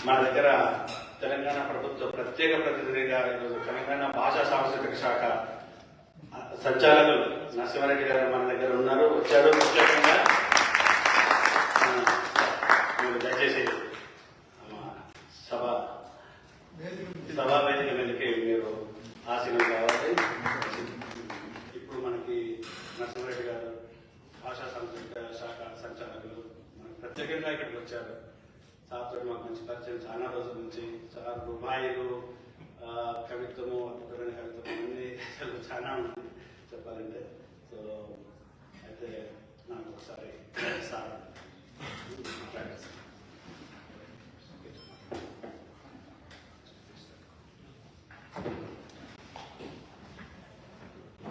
మన దగ్గర తెలంగాణ ప్రభుత్వ ప్రత్యేక ప్రతినిధిగా ఈరోజు తెలంగాణ భాషా సాంస్కృతిక శాఖ సంచాలకులు నరసింహారెడ్డి గారు మన దగ్గర ఉన్నారు, వచ్చారు. ప్రత్యేకంగా మీరు దయచేసి సభా వేదిక మీదకి మీరు ఆశీర్వాదం కావాలి. ఇప్పుడు మనకి నరసింహారెడ్డి గారు భాషా సాంస్కృతిక శాఖ సంచాలకులు మనకు ప్రత్యేకంగా ఇక్కడికి వచ్చారు. సార్తో మాకు మంచి పరిచయం, చాలా రోజుల నుంచి. సార్ రుమాయిలు, కవిత్వము, అద్భుతమైన కవిత్వం అన్ని చాలా ఉంది చెప్పాలంటే. సో అయితే నాకు ఒకసారి సార్ మాట్లాడేస్తాను.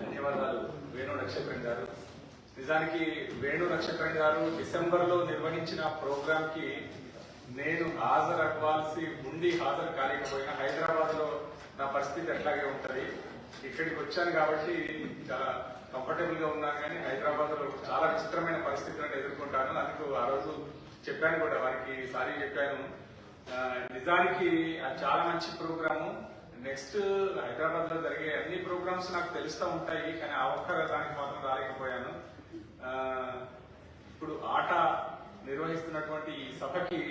ధన్యవాదాలు వేణు నక్షత్రం గారు. నిజానికి వేణు నక్షత్రం గారు డిసెంబర్లో నిర్వహించిన ప్రోగ్రామ్ కి నేను హాజరవ్వాల్సి ఉండి హాజరు కాలేకపోయినా హైదరాబాద్ లో నా పరిస్థితి అట్లాగే ఉంటది. ఇక్కడికి వచ్చాను కాబట్టి చాలా కంఫర్టబుల్ గా ఉన్నాను, కానీ హైదరాబాద్ లో చాలా విచిత్రమైన పరిస్థితులను ఎదుర్కొంటాను. అందుకు ఆ రోజు చెప్పాను కూడా, వారికి సారీ చెప్పాను. నిజానికి అది చాలా మంచి ప్రోగ్రాము. నెక్స్ట్ హైదరాబాద్ లో జరిగే అన్ని ప్రోగ్రామ్స్ నాకు తెలుస్తూ ఉంటాయి, కానీ ఆ ఒక్క దానికి మాత్రం రాలేకపోయాను. ఇప్పుడు ఆట నిర్వహిస్తున్నటువంటి ఈ సభకి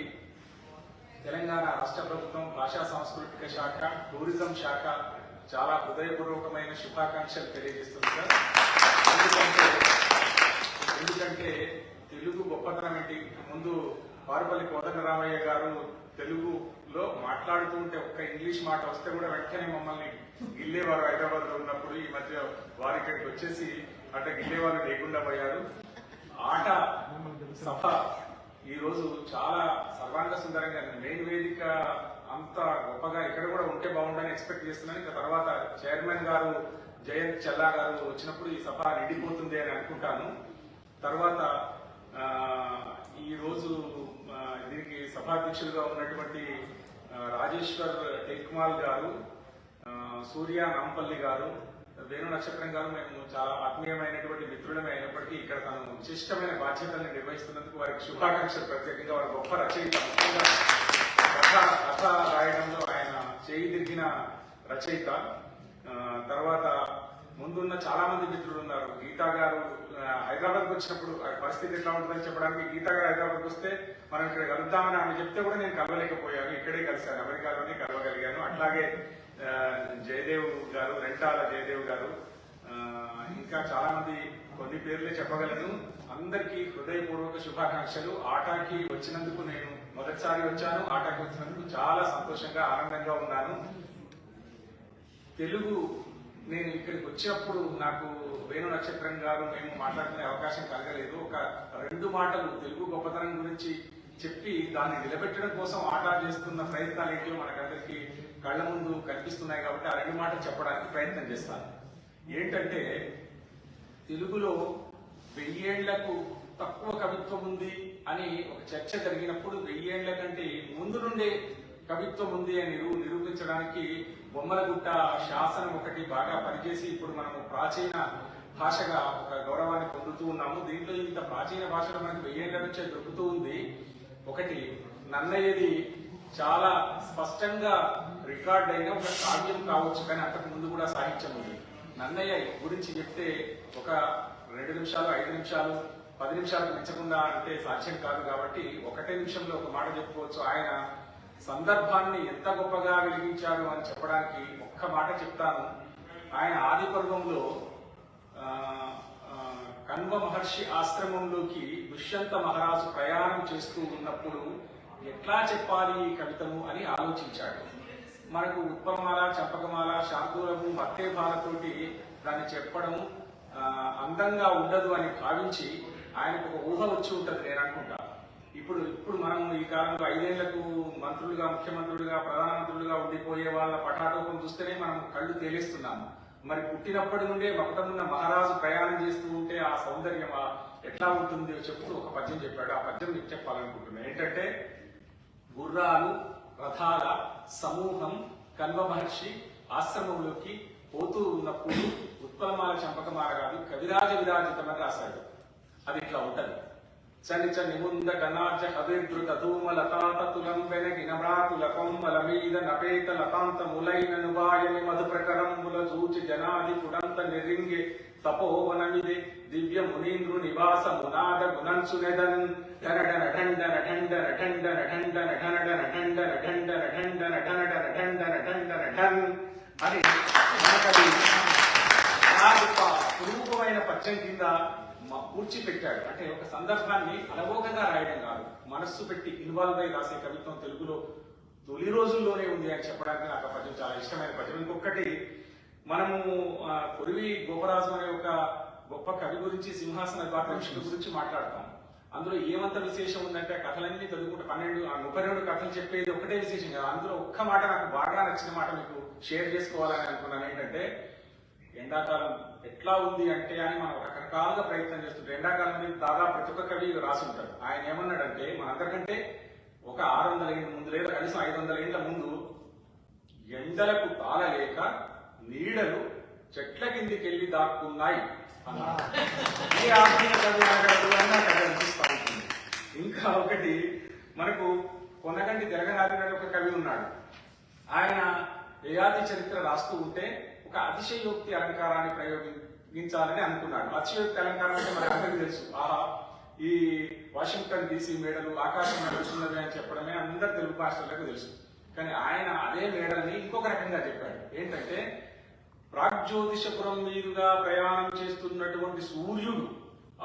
తెలంగాణ రాష్ట్ర ప్రభుత్వం భాషా సాంస్కృతిక శాఖ, టూరిజం శాఖ చాలా హృదయపూర్వకమైన శుభాకాంక్షలు తెలియజేస్తుంది సార్. ఎందుకంటే తెలుగు గొప్పతనం ఏంటి, ముందు పారుపల్లి కోదండరామయ్య గారు తెలుగులో మాట్లాడుతూ ఉంటే ఒక్క ఇంగ్లీష్ మాట వస్తే కూడా వెంటనే మమ్మల్ని గిల్లేవారు హైదరాబాద్ లో ఉన్నప్పుడు. ఈ మధ్య వారి ఇక్కడికి వచ్చేసి అట్లా గిల్లేవారు లేకుండా పోయారు. ఆట సభ ఈ రోజు చాలా సర్వాంగ సుందరంగా, మెయిన్ వేదిక అంత గొప్పగా ఇక్కడ కూడా ఉంటే బాగుండని ఎక్స్పెక్ట్ చేస్తున్నాను. ఇక తర్వాత చైర్మన్ గారు జయంత్ చల్లా గారు వచ్చినప్పుడు ఈ సభ నిండిపోతుంది అని అనుకుంటాను. తర్వాత ఈ రోజు దీనికి సభాధ్యక్షులుగా ఉన్నటువంటి రాజేశ్వర్ టెక్మాల్ గారు, సూర్య నాంపల్లి గారు, వేణు నక్షత్రం గారు, మేము చాలా ఆత్మీయమైనటువంటి మిత్రులమే అయినప్పటికీ ఇక్కడ తను విశిష్టమైన బాధ్యతలను నిర్వహిస్తున్నందుకు వారికి శుభాకాంక్షలు. ప్రత్యేకంగా వారి గొప్ప రచయిత, ముఖ్యంగా కథ రాయడంలో ఆయన చేయి తిరిగిన రచయిత. తర్వాత ముందున్న చాలా మంది మిత్రులు ఉన్నారు. గీతా గారు హైదరాబాద్కి వచ్చినప్పుడు పరిస్థితి ఎట్లా ఉంటుందని చెప్పడానికి, గీతా గారు హైదరాబాద్కి వస్తే మనం ఇక్కడ కలుద్దామని ఆమె చెప్తే కూడా నేను కలవలేకపోయాను, ఇక్కడే కలిశాను, అమెరికాలోనే కలవగలిగాను. అట్లాగే జయదేవ్ గారు, రెంటాల జయదేవ్ గారు, ఇంకా చాలా మంది, కొన్ని పేర్లే చెప్పగలను. అందరికీ హృదయపూర్వక శుభాకాంక్షలు. ఆటాకి వచ్చినందుకు, నేను మొదటిసారి వచ్చాను, ఆటాకి వచ్చినందుకు చాలా సంతోషంగా ఆనందంగా ఉన్నాను. తెలుగు నేను ఇక్కడికి వచ్చినప్పుడు నాకు వేణు నక్షత్రం గారు మేము మాట్లాడుకునే అవకాశం కలగలేదు. ఒక 2 మాటలు తెలుగు గొప్పతనం గురించి చెప్పి దాన్ని నిలబెట్టడం కోసం ఆట చేస్తున్న ప్రయత్నాలు ఏంటో మనకందరికీ కళ్ల ముందు కనిపిస్తున్నాయి కాబట్టి ఆ 2 మాటలు చెప్పడానికి ప్రయత్నం చేస్తాను. ఏంటంటే, తెలుగులో 1000 ఏళ్లకు తక్కువ కవిత్వం ఉంది అని ఒక చర్చ జరిగినప్పుడు 1000 ఏళ్ల కంటే ముందు నుండే కవిత్వం ఉంది అని నిరూపించడానికి బొమ్మలగుట్ట శాసనం ఒకటి బాగా పనిచేసి ఇప్పుడు మనము ప్రాచీన భాషగా ఒక గౌరవాన్ని పొందుతూ ఉన్నాము. దీంట్లో ఇంత ప్రాచీన భాషలో మనకి 1000 ఏళ్ల నుంచే దొరుకుతూ ఉంది. ఒకటి నన్నయ్యది చాలా స్పష్టంగా రికార్డ్ అయిన ఒక కావ్యం కావచ్చు, కానీ అంతకు ముందు కూడా సాహిత్యం ఉంది. నన్నయ్య గురించి చెప్తే ఒక 2 నిమిషాలు, 5 నిమిషాలు, 10 నిమిషాలకు మించకుండా అంటే సాధ్యం కాదు. కాబట్టి 1 నిమిషంలో ఒక మాట చెప్పుకోవచ్చు. ఆయన సందర్భాన్ని ఎంత గొప్పగా వెలిగించారు అని చెప్పడానికి ఒక్క మాట చెప్తాను. ఆయన ఆది పర్వంలో కణ్వ మహర్షి ఆశ్రమంలోకి దుష్యంత మహారాజు ప్రయాణం చేస్తూ ఉన్నప్పుడు ఎట్లా చెప్పాలి ఈ కవితను అని ఆలోచించాడు. మనకు ఉత్పలమాల, చంపకమాల, శార్దూలము, భక్తేభాలతోటి దాన్ని చెప్పడం అందంగా ఉండదు అని భావించి ఆయనకు ఒక ఊహ వచ్చి ఉంటుంది నేను అనుకుంటా. ఇప్పుడు మనం ఈ కాలంలో 5 ఏళ్లకు మంత్రులుగా, ముఖ్యమంత్రులుగా, ప్రధానమంత్రులుగా ఉండిపోయే వాళ్ళ పటాటోపం చూస్తేనే మనం కళ్ళు తేలిస్తున్నాము. మరి పుట్టినప్పటి నుండే మకుటమున్న మహారాజు ప్రయాణం చేస్తూ ఉంటే ఆ సౌందర్యం ఎట్లా ఉంటుందో చెప్తూ ఒక పద్యం చెప్పాడు. ఆ పద్యం మీకు చెప్పాలనుకుంటున్నాను. ఏంటంటే, గుర్రాలు రథాల సమూహం కణ్వ మహర్షి ఆశ్రమంలోకి పోతూ ఉన్నప్పుడు ఉత్పలమాల చంపకమాల కాదు, కవిరాజ విరాజితమని రాశాడు. అది ఇట్లా ఉంటది. చని చని ముంద కనార్జ హవిర్ధృత ధూమ లతాతతులం వెనగిన వ్రాతుల కొమ్మల మీద నపేత లతాంతములైన నువాయని మధు ప్రకరంబుల చూచి జనాది పుడంత నిరింగే తపోవనమిదే దివ్య మునీంద్రు నివాస మునాద గుణంసునెదన్ ఢనఢన ఢండన ఢండన ఢండన ఢండన ఢనఢన ఢండన ఢండన ఢండన ఢనఢన ఢండన ఢండన ఢన్ అని మనకది గొప్ప పురూపమైన పద్యం కింద కూర్చిపెట్టాడు. అంటే ఒక సందర్భాన్ని అలవోకగా రాయడం కాదు, మనస్సు పెట్టి ఇన్వాల్వ్ అయి రాసే కవిత్వం తెలుగులో తొలి రోజుల్లోనే ఉంది అని చెప్పడానికి నాకు ఆ పద్యం చాలా ఇష్టమైన పద్యం. ఇంకొకటి, మనము కొరివి గోపరాజు అనే ఒక గొప్ప కవి గురించి, సింహాసన ద్వారదర్శకుల గురించి మాట్లాడతాం. అందులో ఏమంత విశేషం ఉందంటే కథలన్నీ చదువుకుంటే 32 కథలు చెప్పేది ఒకటే విశేషం కదా. అందులో ఒక్క మాట నాకు బాగా నచ్చిన మాట మీకు షేర్ చేసుకోవాలని అనుకున్నాను. ఏంటంటే, ఎండాకాలం ఎట్లా ఉంది అంటే అని మనం రకరకాలుగా ప్రయత్నం చేస్తుంటాం. ఎండాకాలం మీద దాదాపు ప్రతి ఒక్క కవి రాసి ఉంటాడు. ఆయన ఏమన్నాడంటే, మనందరికంటే ఒక 600 ఏళ్ళ ముందు లేదా కనీసం 500 ఏళ్ల ముందు ఎండలకు తాళలేక నీడలు చెట్ల కిందికి వెళ్ళి దాక్కున్నాయి అన్నాడు. ఏ ఆధునిక కవి అనగలడు అని నాకు అది అనిపిస్తా ఉంటుంది. ఇంకా ఒకటి, మనకు కొనగంటి తెలగనాథి అనే ఒక కవి ఉన్నాడు. ఆయన యయాతి చరిత్ర రాస్తూ ఉంటే ఒక అతిశయోక్తి అలంకారాన్ని ప్రయోగించాలని అనుకున్నాడు. అతిశయోక్తి అలంకారం అంటే మనకు అందరికీ తెలుసు. ఆహా, ఈ వాషింగ్టన్ DC మేడలు ఆకాశం నడుస్తున్నది అని చెప్పడమే అందరు తెలుగు భాషలకు తెలుసు. కానీ ఆయన అదే మేడల్ని ఇంకొక రకంగా చెప్పాడు. ఏంటంటే, ప్రాగ్జ్యోతిషపురం మీదుగా ప్రయాణం చేస్తున్నటువంటి సూర్యుడు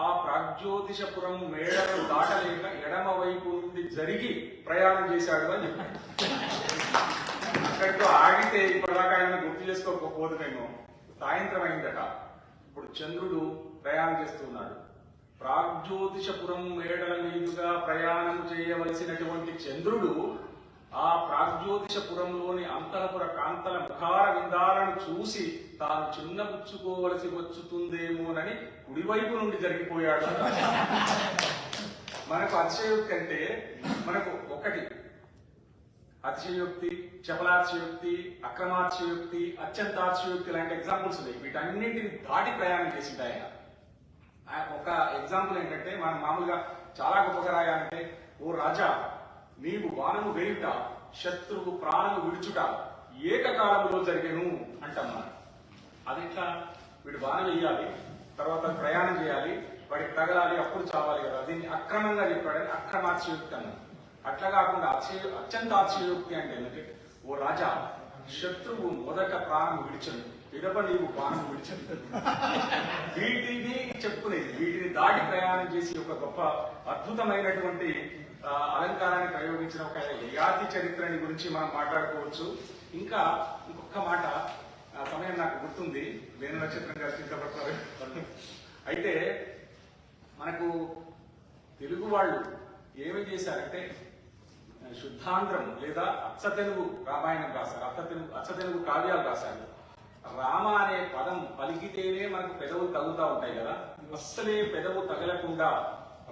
ఆ ప్రాగ్జ్యోతిషపురం మేడలు దాటలేక ఎడమ వైపు నుండి జరిగి ప్రయాణం చేశాడు అని చెప్పాడు. అక్కడితో ఆగితే ఇప్పటిదాకా ఆయన గుర్తు చేసుకోకపోతుందేమో. సాయంత్రం అయిందట, ఇప్పుడు చంద్రుడు ప్రయాణం చేస్తున్నాడు. ప్రాగ్జ్యోతిషపురం మేడల మీదుగా ప్రయాణం చేయవలసినటువంటి చంద్రుడు ఆ ప్రాగ్జ్యోతిషపురంలోని అంతఃపుర కాంతల ముఖార విందాలను చూసి తాను చిన్నబుచ్చుకోవలసి వచ్చుతుందేమోనని కుడివైపు నుండి జరిగిపోయాడు. మనకు అతిశయోక్తి అంటే, మనకు ఒకటి అతిశయోక్తి, చపలాతిశయోక్తి, అక్రమాతిశయోక్తి, అత్యంతాతిశయోక్తి లాంటి ఎగ్జాంపుల్స్ ఉన్నాయి. వీటన్నింటిని దాటి ప్రయాణం చేసింది ఆయన. ఒక ఎగ్జాంపుల్ ఏంటంటే, మనం మామూలుగా చాలా గొప్పగా రాయాలంటే, ఓ రాజా నీవు బాణము వేయుట, శత్రువు ప్రాణము విడుచుట ఏకకాలంలో జరిగేను అంటాం మనం. అది ఇట్లా, వీడు బాణం వేయాలి, తర్వాత ప్రయాణం చేయాలి, వాడికి తగలాలి, అప్పుడు చావాలి కదా. దీన్ని అక్రమంగా చెప్పాడని అక్రమాతిశయోక్తి అన్నాడు. అట్లా కాకుండా అత్యంత అతిశయోక్తి అంటే ఏంటంటే, ఓ రాజా శత్రువు మొదట ప్రాణం విడిచను, పిదప నీవు బాణం విడిచను. వీటిని చెప్పుకునేది, వీటిని దాటి ప్రయాణం చేసి ఒక గొప్ప అద్భుతమైనటువంటి అలంకారాన్ని ప్రయోగించిన ఒక యయాతి చరిత్రని గురించి మనం మాట్లాడుకోవచ్చు. ఇంకా ఇంకొక మాట, సమయం నాకు గుర్తుంది, వేణు నక్షత్రం గారు సిద్ధపడతారు. అయితే మనకు తెలుగు వాళ్ళు ఏమి చేశారంటే, శుద్ధాంధ్రం లేదా అచ్చతెలుగు రామాయణం రాశారు, అచ్చతెలుగు కావ్యాలు రాశారు. రామ అనే పదం పలికితేనే మనకు పెదవులు తగులుతూ ఉంటాయి కదా, అస్సలే పెదవు తగలకుండా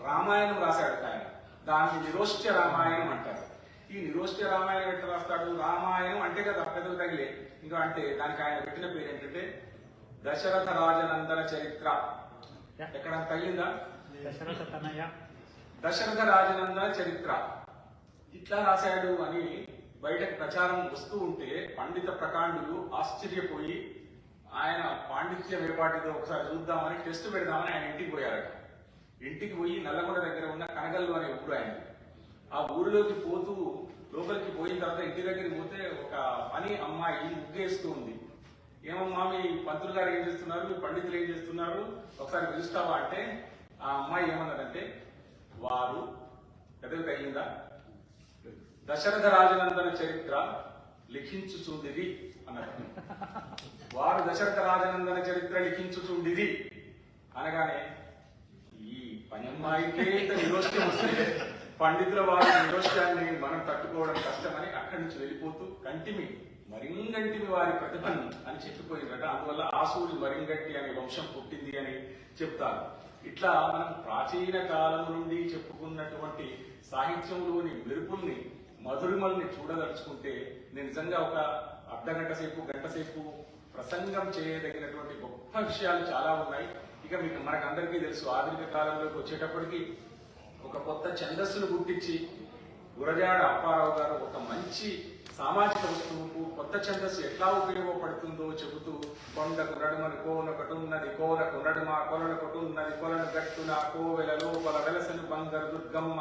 రామాయణం రాశాడు ఆయన. దాన్ని నిరోష్ట్య రామాయణం అంటారు. ఈ నిరోష్ట్య రామాయణం ఎట్లా రాస్తాడు? రామాయణం అంటే కదా పెదవు తగిలే, ఇంకా అంటే దానికి ఆయన పెట్టిన పేరు ఏంటంటే దశరథ రాజనందన చరిత్ర. ఎక్కడ తగిలిందా? దశరథ రాజనందన చరిత్ర ఇట్లా రాశాడు అని బయటకు ప్రచారం వస్తూ ఉంటే పండిత ప్రకాండులు ఆశ్చర్యపోయి, ఆయన పాండిత్యం ఏపాటిదో ఒకసారి చూద్దామని టెస్ట్ పెడదామని ఆయన ఇంటికి పోయారట. ఇంటికి పోయి నల్లగొండ దగ్గర ఉన్న కనగల్లు అనే ఊరు ఆయన. ఆ ఊరిలోకి పోతూ లోపలికి పోయిన తర్వాత ఇంటి దగ్గరికి పోతే ఒక పని అమ్మాయి ముగ్గేస్తూ ఉంది. ఏమమ్మా మీ పంతులు గారు ఏం చేస్తున్నారు, మీ పండితులు ఏం చేస్తున్నారు, ఒకసారి పిలుస్తావా అంటే ఆ అమ్మాయి ఏమన్నదంటే, వారు పెద్దవి తగిలిందా, దశరథ రాజనందన చరిత్ర లిఖించుచుండిది అన్నారు. వారు దశరథ రాజనందన చరిత్ర లిఖించుచుండిది అనగానే ఈ పని అమ్మాయికే నిరోష్ట్యం వస్తే పండితుల వారి నిరోష్ట్యాన్ని మనం తట్టుకోవడం కష్టమని అక్కడి నుంచి వెళ్ళిపోతూ కంటిమి మరింగంటిమి వారి ప్రతిభను అని చెప్పిపోయిందట. అందువల్ల ఆసూరి మరింగంటి అనే వంశం పుట్టింది అని చెప్తారు. ఇట్లా మనం ప్రాచీన కాలం నుండి చెప్పుకున్నటువంటి సాహిత్యంలోని మెరుపుల్ని మధురిమల్ని చూడదలుచుకుంటే నేను నిజంగా ఒక అర్ధగంట సేపు గంట సేపు ప్రసంగం చేయదగినటువంటి గొప్ప విషయాలు చాలా ఉన్నాయి. ఇక మీకు మనకందరికీ తెలుసు, ఆధునిక కాలంలోకి వచ్చేటప్పటికి ఒక కొత్త ఛందస్సును గుర్తించి గురజాడ అప్పారావు గారు ఒక మంచి సామాజిక వస్తువుకు కొత్త ఛందస్సు ఎట్లా ఉపయోగపడుతుందో చెబుతూ కొండకు నడుమని కోనొకటున్నది కోనకు నడుమ కొలనొకటున్నది కొలను గట్టున కోవెల లోపల వెలసలు బంగారు దుర్గమ్మ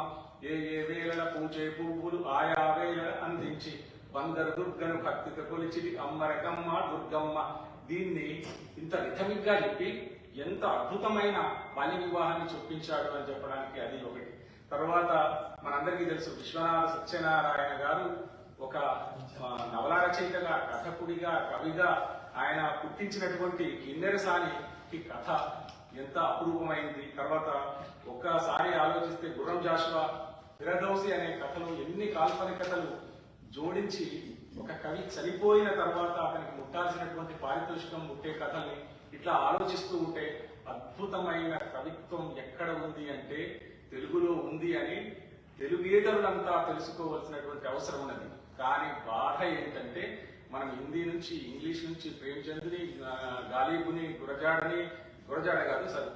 ఏ ఏ వేళల పూజే పువ్వులు ఆయా వేళల అందించి బంగారు దుర్గను భక్తితో కొలిచిది అమ్మరకమ్మ దుర్గమ్మ. దీన్ని ఇంత రిథమిక్ గా చెప్పి ఎంత అద్భుతమైన బాల్య వివాహాన్ని చూపించాడు అని చెప్పడానికి అది ఒకటి. తర్వాత మనందరికీ తెలుసు విశ్వనాథ సత్యనారాయణ గారు ఒక నవలా రచయితగా, కథకుడిగా, కవిగా ఆయన పుట్టించినటువంటి కిన్నెరసానికి కథ ఎంత అపురూపమైంది. తర్వాత ఒక్కసారి ఆలోచిస్తే గుర్రం జాషువా ఫిరదౌసి అనే కథలో ఎన్ని కాల్పనికతలు జోడించి ఒక కవి చనిపోయిన తర్వాత అతనికి ముట్టాల్సినటువంటి పారితోషికం ముట్టే కథల్ని ఇట్లా ఆలోచిస్తూ ఉంటే అద్భుతమైన కవిత్వం ఎక్కడ ఉంది అంటే తెలుగులో ఉంది అని తెలుగేతరులంతా తెలుసుకోవాల్సినటువంటి అవసరం ఉన్నది. కానీ బాధ ఏంటంటే మనం హిందీ నుంచి, ఇంగ్లీష్ నుంచి ప్రేమ్చంద్ని, గాలిబుని, గురజాడ కాదు సార్,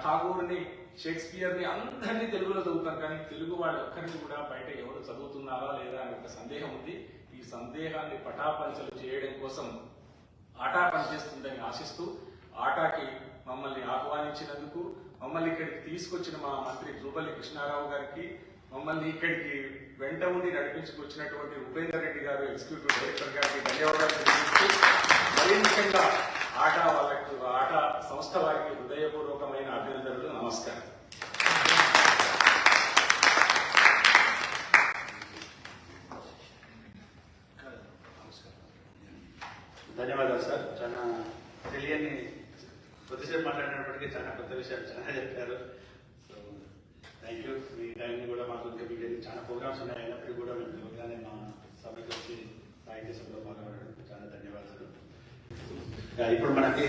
ఠాగూర్ని, షేక్స్పియర్ని అందరినీ తెలుగులో చదువుతాం. కానీ తెలుగు వాళ్ళు ఒక్కరిని కూడా బయట ఎవరు చదువుతున్నారా లేదా అనే ఒక సందేహం ఉంది. ఈ సందేహాన్ని పటాపంచలు చేయడం కోసం ఆటా పనిచేస్తుందని ఆశిస్తూ ఆటాకి మమ్మల్ని ఆహ్వానించినందుకు, మమ్మల్ని ఇక్కడికి తీసుకొచ్చిన మా మంత్రి జూపల్లి కృష్ణారావు గారికి, మమ్మల్ని ఇక్కడికి వెంట ఉండి నడిపించుకొచ్చినటువంటి ఉపేందర్ రెడ్డి గారు ఎగ్జిక్యూటివ్ డైరెక్టర్ గారికి ధన్యవాదాలు తెలియజేస్తూ, మరీ ముఖ్యంగా ఆట సంస్థ వారికి హృదయపూర్వకమైన అభినందనలు, నమస్కారం. ధన్యవాదాలు సార్. చాలా తెలియని కొద్దిసేపు మాట్లాడినప్పటికీ చాలా కొత్త విషయాలు చాలా చెప్పారు. So thank you. మీ టైంని కూడా మాకు ఇంకా మీకు చాలా ప్రోగ్రామ్స్ ఉన్నాయి, అయినప్పటికీ కూడా మేము త్వరగానే మా సభకి వచ్చి సాహిత్య సభలో పాల్గొనడం చాలా ధన్యవాదాలు. ఇప్పుడు మనకి